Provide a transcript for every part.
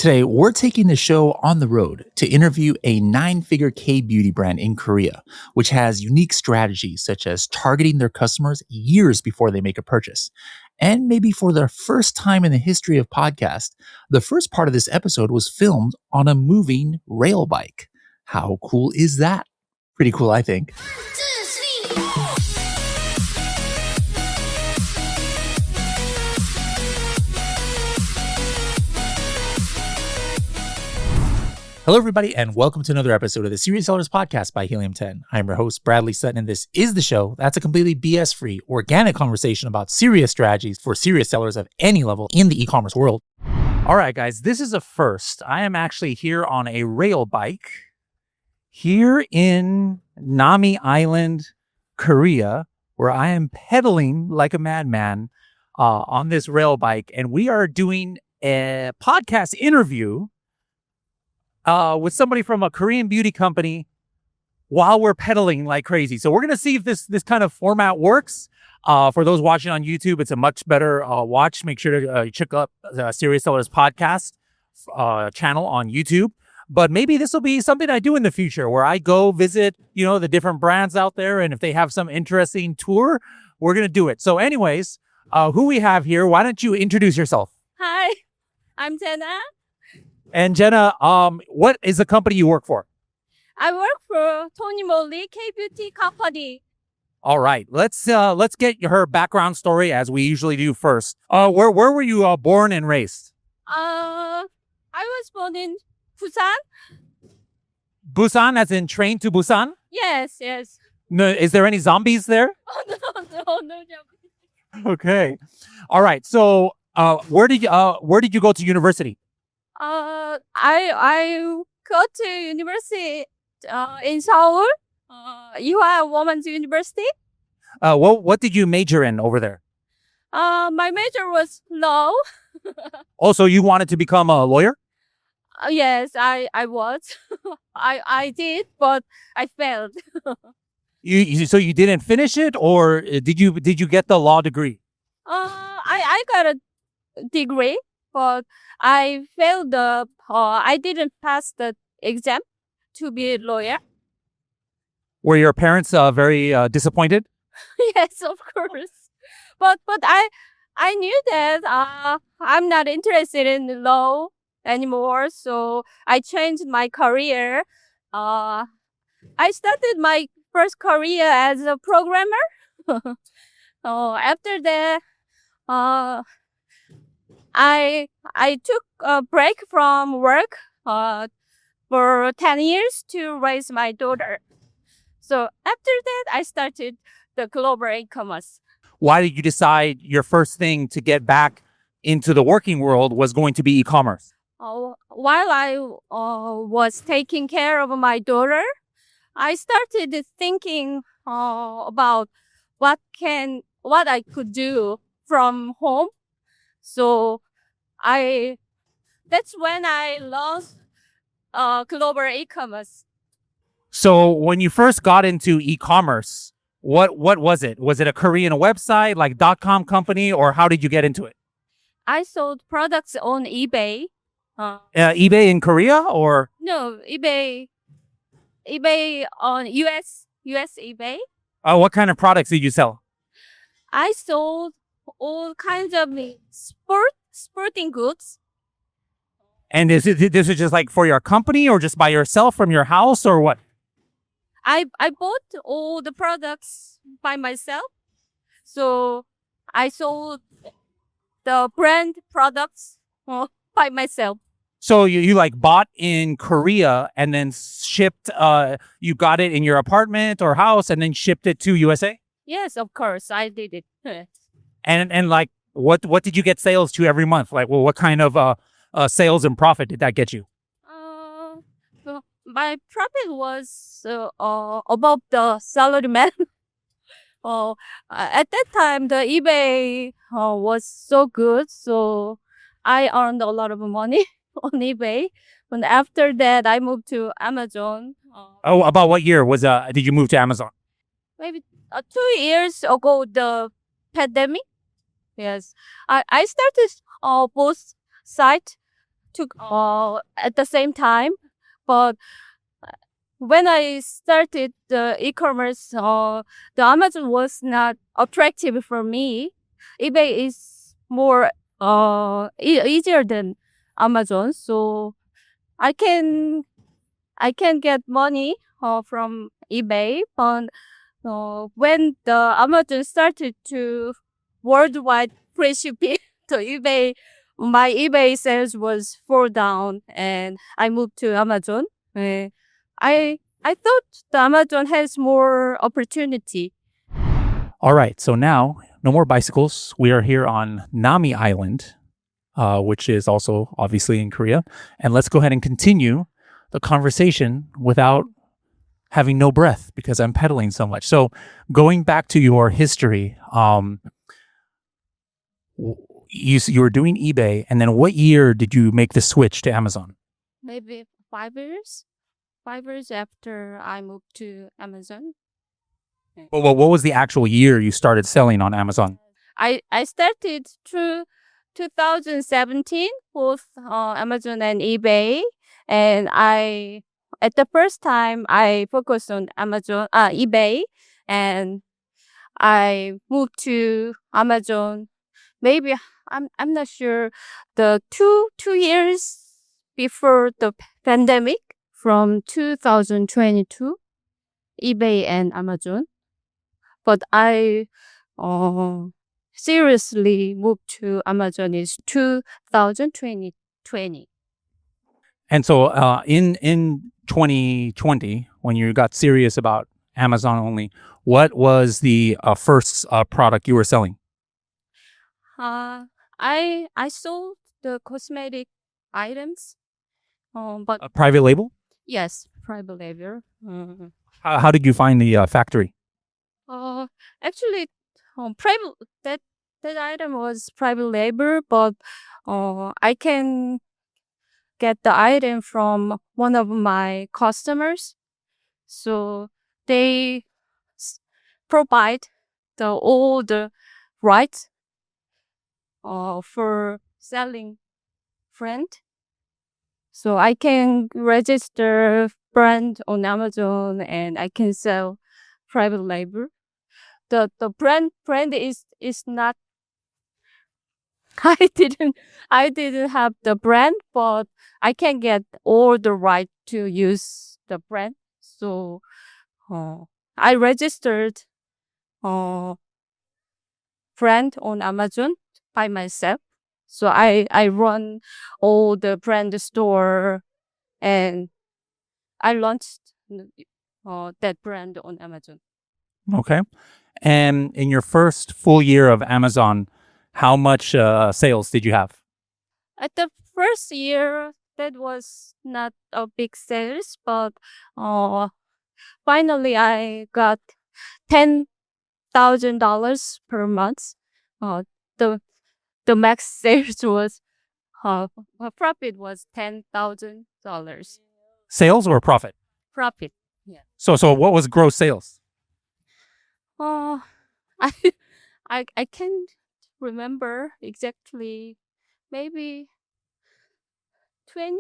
Today, we're taking the show on the road to interview a 9-figure K-beauty brand in Korea, which has unique strategies such as targeting their customers years before they make a purchase. And maybe for the first time in the history of podcast, the first part of this episode was filmed on a moving rail bike. How cool is that? Pretty cool, I think. Hello, everybody, and welcome to another episode of the Serious Sellers Podcast by Helium 10. I'm your host, Bradley Sutton, and this is the show that's a completely BS-free, organic conversation about serious strategies for serious sellers of any level in the e-commerce world. All right, guys, this is a first. I am actually here on a rail bike here in Nami Island, Korea, where I am pedaling like a madman on this rail bike, and we are doing a podcast interview with somebody from a Korean beauty company while we're pedaling like crazy. So we're going to see if this kind of format works. For those watching on YouTube, it's a much better watch. Make sure to check out the Serious Sellers Podcast channel on YouTube. But maybe this will be something I do in the future where I go visit, the different brands out there. And if they have some interesting tour, we're going to do it. So anyways, who we have here, why don't you introduce yourself? Hi, I'm Jenna. And Jenna, what is the company you work for? I work for TONYMOLY K-beauty company. All right, let's get her background story as we usually do first. Where were you born and raised? I was born in Busan. Busan, as in train to Busan? Yes. No, is there any zombies there? Oh, no. Okay, all right. So, where did you go to university? I go to university in Seoul, Ewha Women's University. What did you major in over there? My major was law. Also, you wanted to become a lawyer? Yes, I was. I did, but I failed. So you didn't finish it, or did you get the law degree? I got a degree, but I failed I didn't pass the exam to be a lawyer. Were your parents very disappointed? Yes, of course. But I knew that I'm not interested in law anymore, so I changed my career. I started my first career as a programmer. After that, I took a break from work for 10 years to raise my daughter. So after that, I started the global e-commerce. Why did you decide your first thing to get back into the working world was going to be e-commerce? While I was taking care of my daughter, I started thinking about what I could do from home. So that's when I launched global e-commerce. So when you first got into e-commerce, what was it? Was it a Korean website, like .com company, or how did you get into it? I sold products on eBay. eBay in Korea, or? No, eBay on US eBay. What kind of products did you sell? I sold all kinds of sporting goods. And this is just like for your company or just by yourself from your house or what? I bought all the products by myself. So I sold the brand products by myself. So you like bought in Korea and then shipped, you got it in your apartment or house and then shipped it to USA? Yes, of course. I did it. And like, what did you get sales to every month? Like, well, what kind of sales and profit did that get you? My profit was above the salaryman. At that time, the eBay was so good, so I earned a lot of money on eBay. But after that, I moved to Amazon. About what year did you move to Amazon? Maybe 2 years ago, the pandemic. Yes, I started both site took at the same time, but when I started the e-commerce, the Amazon was not attractive for me. eBay is more easier than Amazon, so I can get money from eBay, but when the Amazon started to worldwide free shipping to eBay, my eBay sales was fall down, and I moved to Amazon. I thought the Amazon has more opportunity. All right. So now, no more bicycles. We are here on Nami Island, which is also obviously in Korea. And let's go ahead and continue the conversation without having no breath because I'm pedaling so much. So going back to your history, you were doing eBay, and then what year did you make the switch to Amazon? Maybe 5 years. 5 years after I moved to Amazon. Well, what was the actual year you started selling on Amazon? I started through 2017, both Amazon and eBay, and at the first time I focused on eBay, and I moved to Amazon. Maybe I'm not sure. The two years before the pandemic, from 2022, eBay and Amazon. But I seriously moved to Amazon is 2020. And so in 2020, when you got serious about Amazon only, what was the first product you were selling? I sold the cosmetic items, but A private label? yes, private label. How did you find the factory? Actually, private that item was private label, but I can get the item from one of my customers, so they provide all the rights for selling brand. So I can register brand on Amazon and I can sell private label. The brand is not I didn't have the brand, but I can get all the right to use the brand. So I registered brand on Amazon by myself. So I run all the brand store and I launched that brand on Amazon. Okay. And in your first full year of Amazon, how much sales did you have? At the first year, that was not a big sales, but finally I got $10,000 per month. The max sales was profit was $10,000. Sales or profit? Profit. Yeah. So what was gross sales? I I can't remember exactly. Maybe 20.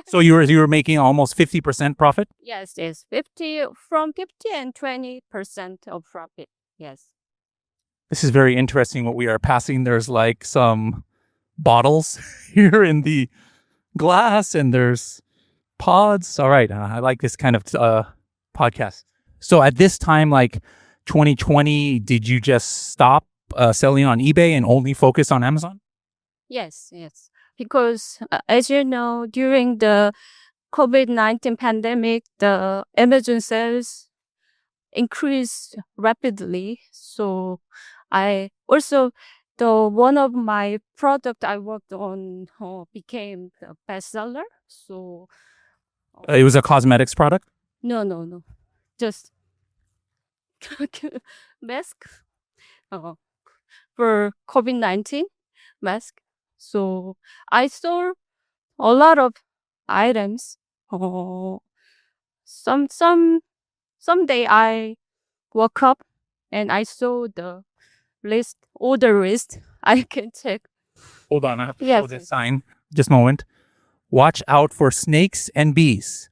So you were making almost 50% profit? Yes, 50 and 20% of profit. Yes. This is very interesting what we are passing. There's like some bottles here in the glass and there's pods. All right. I like this kind of podcast. So at this time, like 2020, did you just stop selling on eBay and only focus on Amazon? Yes. Because as you know, during the COVID-19 pandemic, the Amazon sales increased rapidly. So I also, one of my product I worked on became a bestseller. So It was a cosmetics product? no, just mask for COVID-19 mask. So I sold a lot of items. Someday I woke up and I saw the order list. I can check Hold on, I have to Yes. show this sign. Just a moment. Watch out for snakes and bees.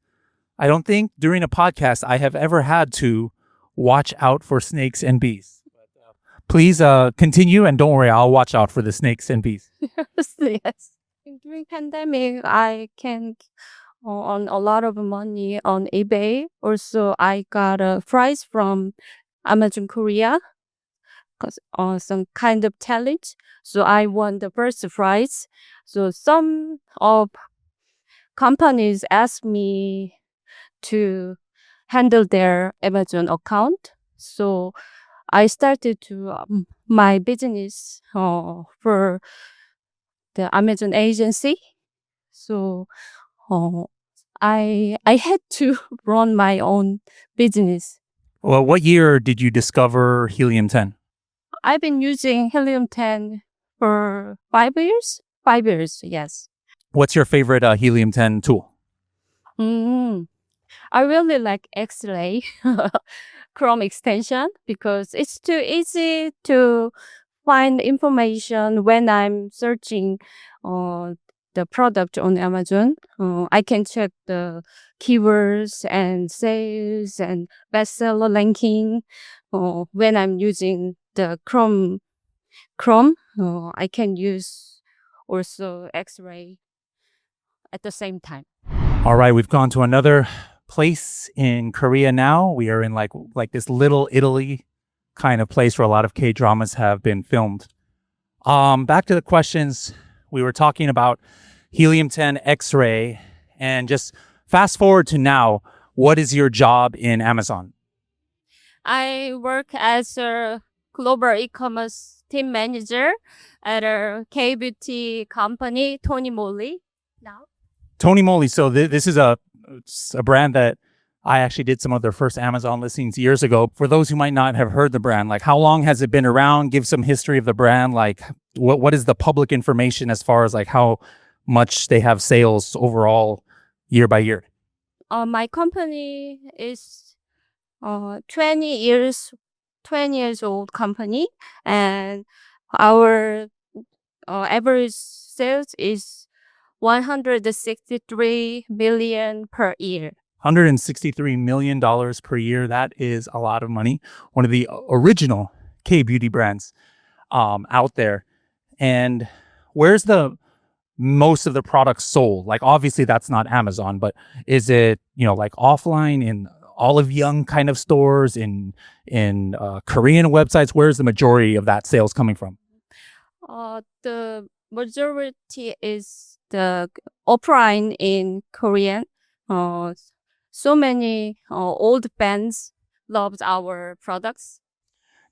I don't think during a podcast I have ever had to watch out for snakes and bees. Please continue, and don't worry, I'll watch out for the snakes and bees. Yes. During pandemic, I can earn a lot of money on eBay. Also, I got a prize from Amazon Korea, cause some kind of talent. So I won the first prize. So some of companies asked me to handle their Amazon account. So I started to my business for the Amazon agency. So I had to run my own business. Well, what year did you discover Helium 10? I've been using Helium 10 for 5 years. 5 years, yes. What's your favorite Helium 10 tool? I really like Xray Chrome extension because it's too easy to find information when I'm searching the product on Amazon. I can check the keywords and sales and bestseller ranking. When I'm using the Chrome, I can use also Xray at the same time. All right, we've gone to another place in Korea now. We are in like this little Italy kind of place where a lot of K-dramas have been filmed. Back to the questions. We were talking about Helium 10 Xray, and just fast forward to now. What is your job in Amazon? I work as a global e-commerce team manager at a K-beauty company, TONYMOLY. Now, TONYMOLY. So this is a brand that I actually did some of their first Amazon listings years ago. For those who might not have heard the brand, like how long has it been around? Give some history of the brand. Like what is the public information as far as like how much they have sales overall year by year? my company is 20 years old company, and our average sales is 163 million per year. $163 million per year. That is a lot of money. One of the original K-beauty brands out there. And where's the most of the products sold? Like, obviously that's not Amazon, but is it, like offline in Olive Young kind of stores, in Korean websites? Where's the majority of that sales coming from? The majority is the offline in Korean. So many old fans loves our products.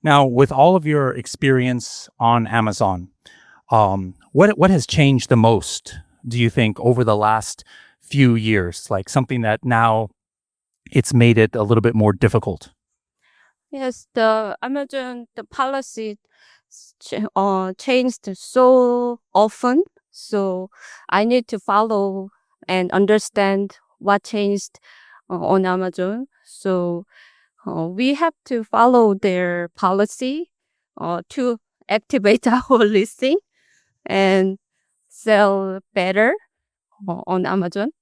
Now, with all of your experience on Amazon, what has changed the most, do you think, over the last few years? Like something that now it's made it a little bit more difficult? Yes, the Amazon, the policy changed so often. So I need to follow and understand what changed on Amazon. So we have to follow their policy to activate our listing and sell better on Amazon.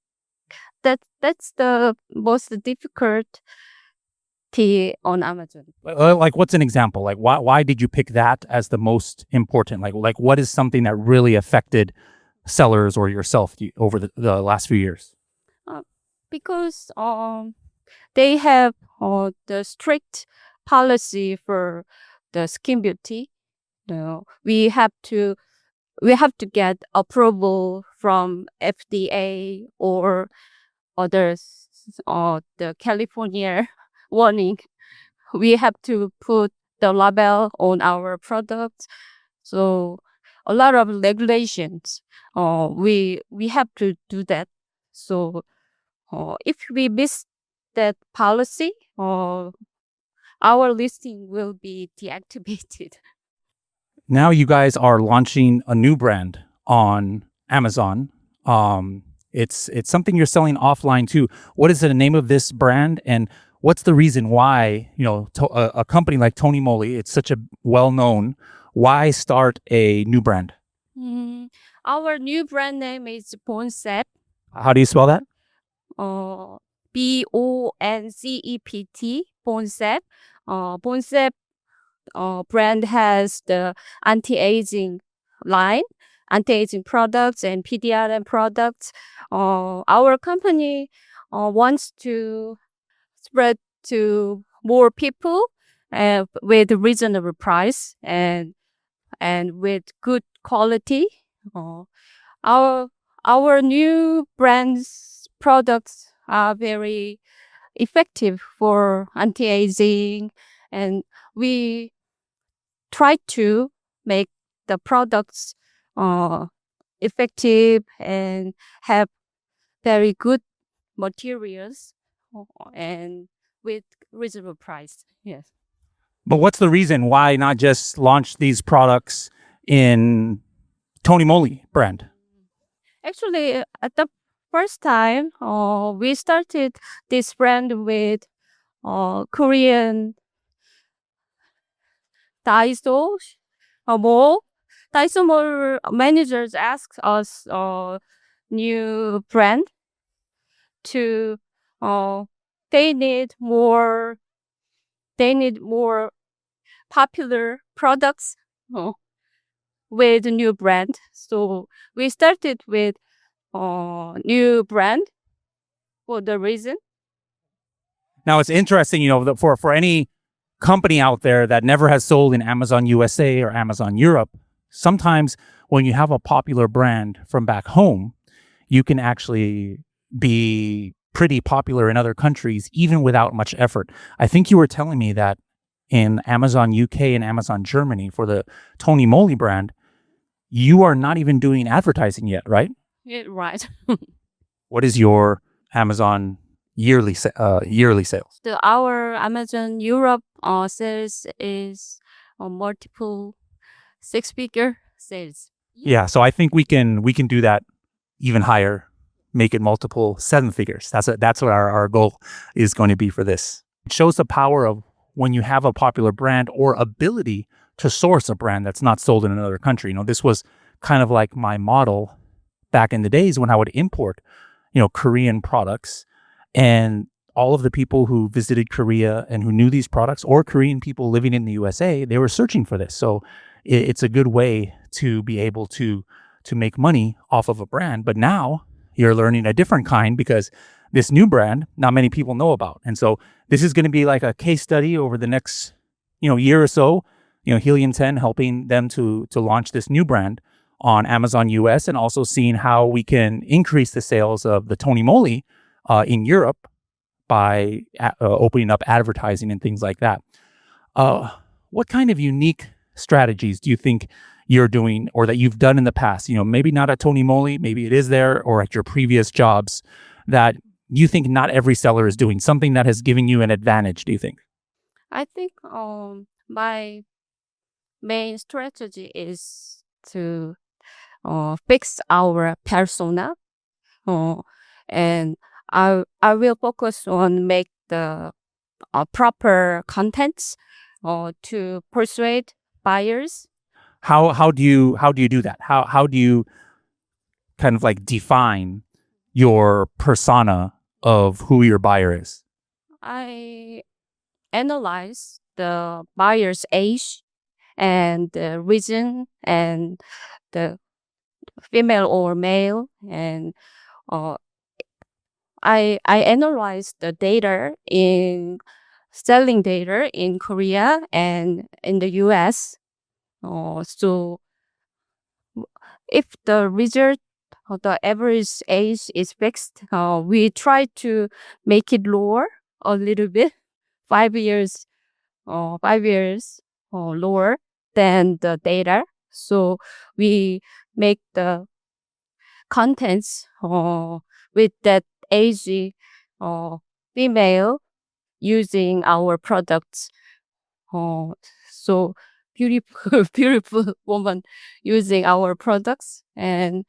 That's the most difficult on Amazon. Like, what's an example? Like, why did you pick that as the most important? Like what is something that really affected sellers or yourself over the last few years? Because they have the strict policy for the skin beauty. We have to get approval from FDA or others, the California warning. We have to put the label on our product. So a lot of regulations. We have to do that. So if we miss that policy, our listing will be deactivated. Now you guys are launching a new brand on Amazon. It's something you're selling offline too. What is the name of this brand, and what's the reason why, a company like TONYMOLY, it's such a well-known, why start a new brand? Our new brand name is BONCEPT. How do you spell that? BONCEPT. BONCEPT. BONCEPT brand has the anti-aging line, anti-aging products and PDRN products. Our company wants to spread to more people with reasonable price and with good quality. Our our new brand's products are very effective for anti-aging, and we try to make the products effective and have very good materials and with reasonable price. Yes. But what's the reason why not just launch these products in TONYMOLY brand? Actually, at the first time, we started this brand with Korean Daiso mall. Daiso mall managers asked us new brand to they need more popular products with new brand. So we started with new brand for the reason. Now it's interesting, that for any company out there that never has sold in Amazon USA or Amazon Europe, sometimes when you have a popular brand from back home, you can actually be pretty popular in other countries, even without much effort. I think you were telling me that in Amazon UK and Amazon Germany for the TONYMOLY brand, you are not even doing advertising yet, right? Yeah, right. What is your Amazon yearly sales? Our Amazon Europe sales is multiple six-figure sales. Yeah, so I think we can do that even higher, make it multiple seven figures. That's what our goal is going to be for this. It shows the power of when you have a popular brand or ability to source a brand that's not sold in another country. This was kind of like my model back in the days when I would import, Korean products, and all of the people who visited Korea and who knew these products, or Korean people living in the USA, they were searching for this. So it's a good way to be able to make money off of a brand. But now you're learning a different kind, because this new brand, not many people know about. And so this is going to be like a case study over the next, year or so, Helium 10 helping them to launch this new brand on Amazon US, and also seeing how we can increase the sales of the TONYMOLY in Europe by opening up advertising and things like that. What kind of unique strategies do you think you're doing, or that you've done in the past, maybe not at TONYMOLY, maybe it is there, or at your previous jobs, that you think not every seller is doing, something that has given you an advantage, do you think? I think my main strategy is to fix our persona, and I will focus on make the proper contents to persuade buyers. How do you do that? How do you kind of like define your persona of who your buyer is? I analyze the buyer's age and the region and the female or male, and I analyze the data in selling data in Korea and in the US. So if the result of the average age is fixed, we try to make it lower a little bit, 5 years, 5 years lower than the data. So we make the contents with that age female using our products. So beautiful, beautiful woman using our products. And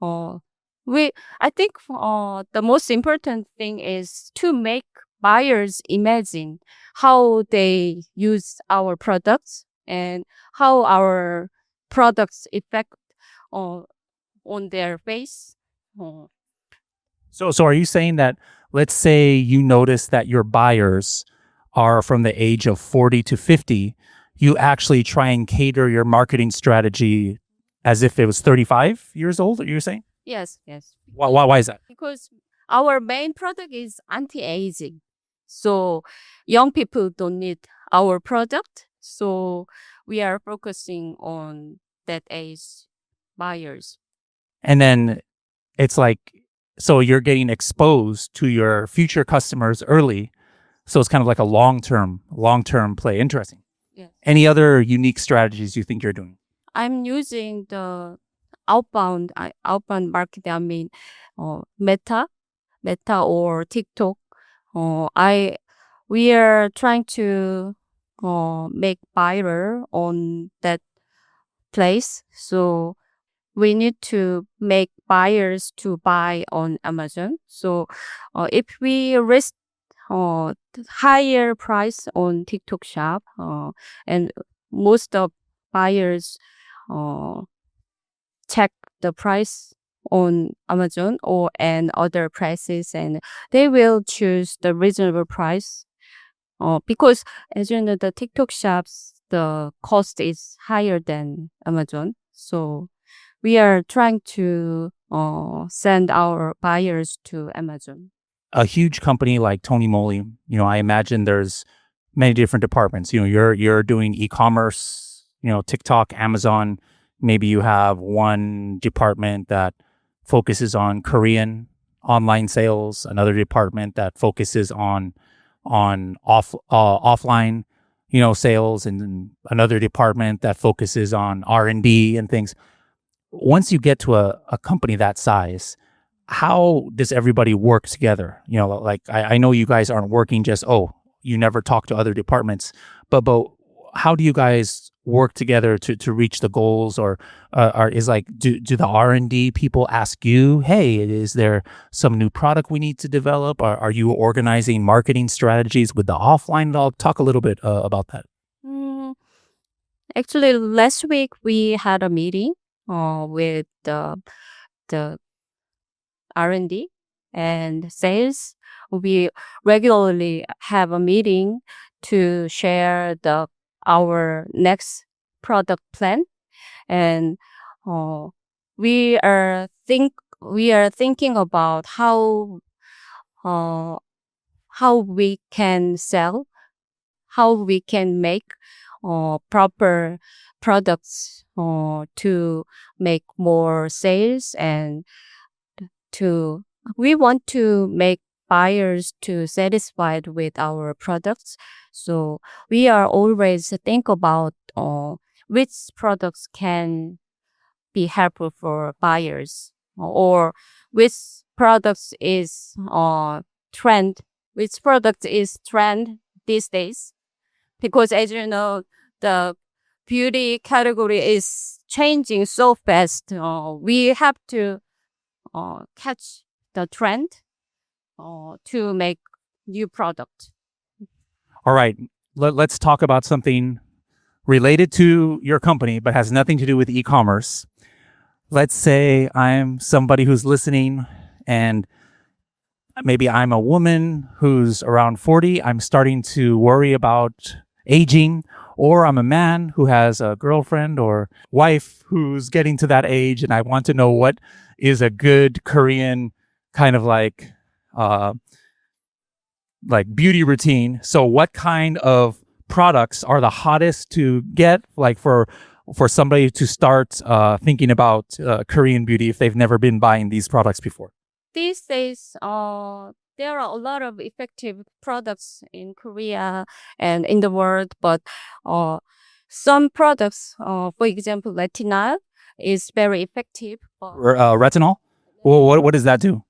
I think the most important thing is to make buyers imagine how they use our products and how our products affect on their face. So are you saying that, let's say you notice that your buyers are from the age of 40 to 50, you actually try and cater your marketing strategy as if it was 35 years old, you're saying? Yes, yes. Why is that? Because our main product is anti-aging. So young people don't need our product. So we are focusing on that age buyers. And then it's like, so you're getting exposed to your future customers early. So it's kind of like a long-term play. Interesting. Yes. Any other unique strategies you think you're doing? I'm using the outbound marketing. I mean, Meta or TikTok. We are trying to make viral on that place. So we need to make buyers to buy on Amazon. So if we risk higher price on TikTok shop, and most of buyers check the price on Amazon and other prices, and they will choose the reasonable price. Because as you know, the TikTok shops, the cost is higher than Amazon. So we are trying to send our buyers to Amazon. A huge company like TONYMOLY, I imagine there's many different departments. You're doing e-commerce, TikTok, Amazon. Maybe you have one department that focuses on Korean online sales, another department that focuses on offline, sales, and then another department that focuses on R&D and things. Once you get to a company that size, how does everybody work together? Like I know you guys aren't working just, you never talk to other departments, but how do you guys work together to reach the goals? Or do the R&D people ask you, hey, is there some new product we need to develop? Are you organizing marketing strategies with the offline? I'll talk a little bit about that. Actually, last week we had a meeting with the R&D and sales. We regularly have a meeting to share our next product plan, and we are thinking about how we can sell, how we can make proper products to make more sales, and we want to make buyers to satisfied with our products. So we are always think about which products can be helpful for buyers, or which products is trend, which product is trend these days. Because as you know, the beauty category is changing so fast. We have to catch the trend to make new product. All right, let's talk about something related to your company, but has nothing to do with e-commerce. Let's say I'm somebody who's listening, and maybe I'm a woman who's around 40. I'm starting to worry about aging, or I'm a man who has a girlfriend or wife who's getting to that age, and I want to know what is a good Korean kind of like beauty routine. So what kind of products are the hottest to get, like for somebody to start thinking about Korean beauty if they've never been buying these products before? These days, there are a lot of effective products in Korea and in the world, but some products, for example, Retinal, is very effective. Retinol? Well, what does that do?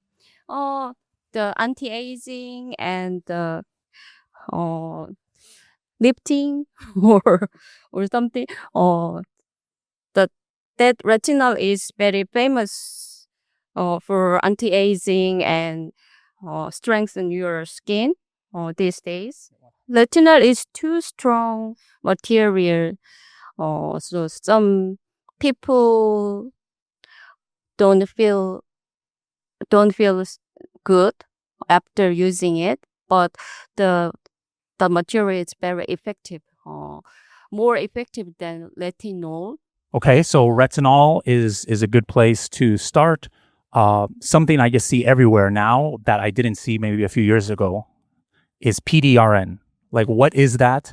The anti-aging and the lifting or something. That Retinol is very famous for anti-aging and strengthen your skin these days. Retinol is too strong material, so some people don't feel good after using it, but the material is very effective, more effective than retinol. Okay, so retinol is a good place to start. Something I just see everywhere now that I didn't see maybe a few years ago is PDRN. Like, what is that?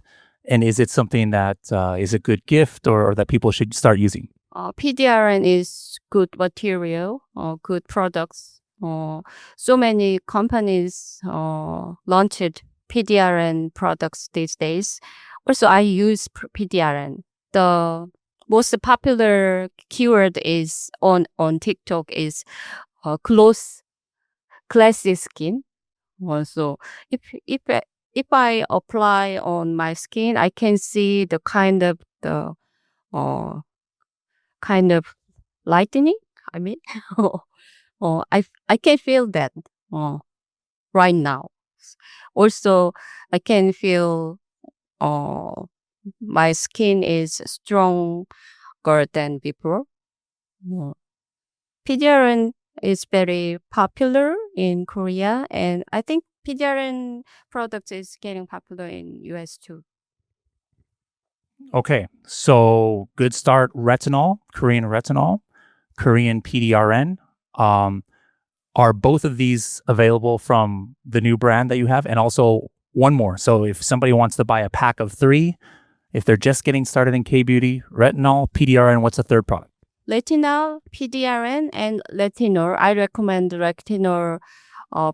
And is it something that is a good gift or that people should start using? PDRN is good material, good products. So many companies launched PDRN products these days. Also, I use PDRN. The most popular keyword is on TikTok is close, classy skin. Also, if I apply on my skin, I can see the kind of lightening. I mean, I can feel that right now. Also, I can feel my skin is stronger than before. PDRN is very popular in Korea, and I think PDRN product is getting popular in US too. Okay, so good start, retinol, Korean PDRN. Are both of these available from the new brand that you have? And also one more. So if somebody wants to buy a pack of 3, if they're just getting started in K-beauty, retinol, PDRN, what's the third product? Retinal, PDRN, and retinol. I recommend retinol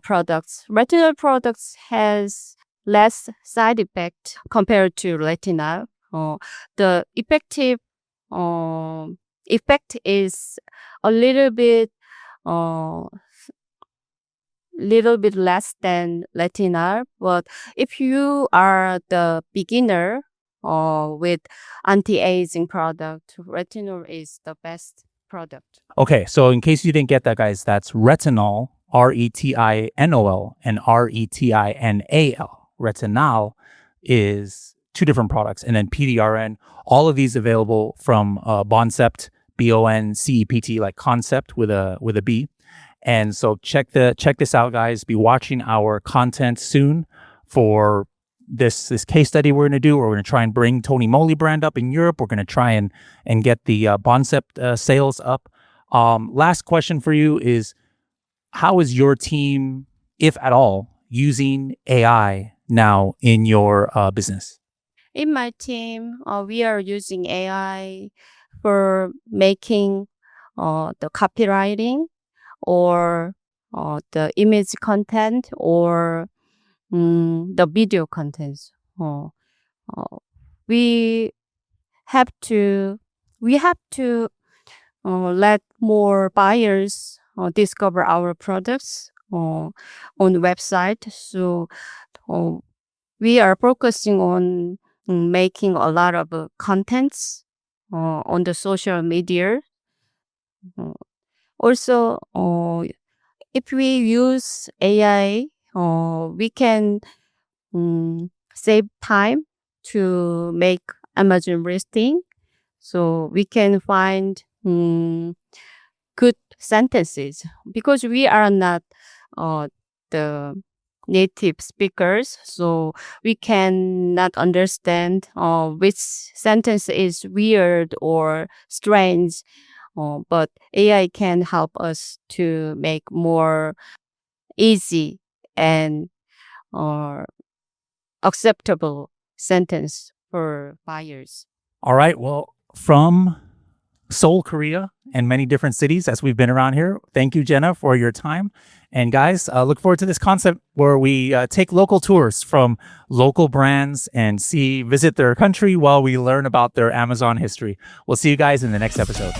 products. Retinol products has less side effect compared to retinol. The effective effect is a little bit less than retinol. But if you are the beginner with anti-aging product, retinol is the best product. Okay, so in case you didn't get that, guys, that's retinol, Retinol, and Retinal. Retinal is 2 different products, and then PDRN. All of these available from BONCEPT, BONCEPT, like concept with a B. And so check this out, guys. Be watching our content soon for this case study we're going to do. We're going to try and bring TONYMOLY brand up in Europe. We're going to try and get the BONCEPT sales up. Last question for you is, how is your team, if at all, using AI now in your business? In my team, we are using AI for making the copywriting or the image content or the video contents. We have to let more buyers discover our products on the website. So we are focusing on making a lot of contents on the social media. Also, if we use AI, we can save time to make Amazon listing. So we can find good sentences because we are not the native speakers, so we cannot understand which sentence is weird or strange. But AI can help us to make more easy and acceptable sentence for buyers. All right. Well, from Seoul, Korea, and many different cities as we've been around here, thank you, Jenna, for your time. And guys, look forward to this concept where we take local tours from local brands and visit their country while we learn about their Amazon history. We'll see you guys in the next episode.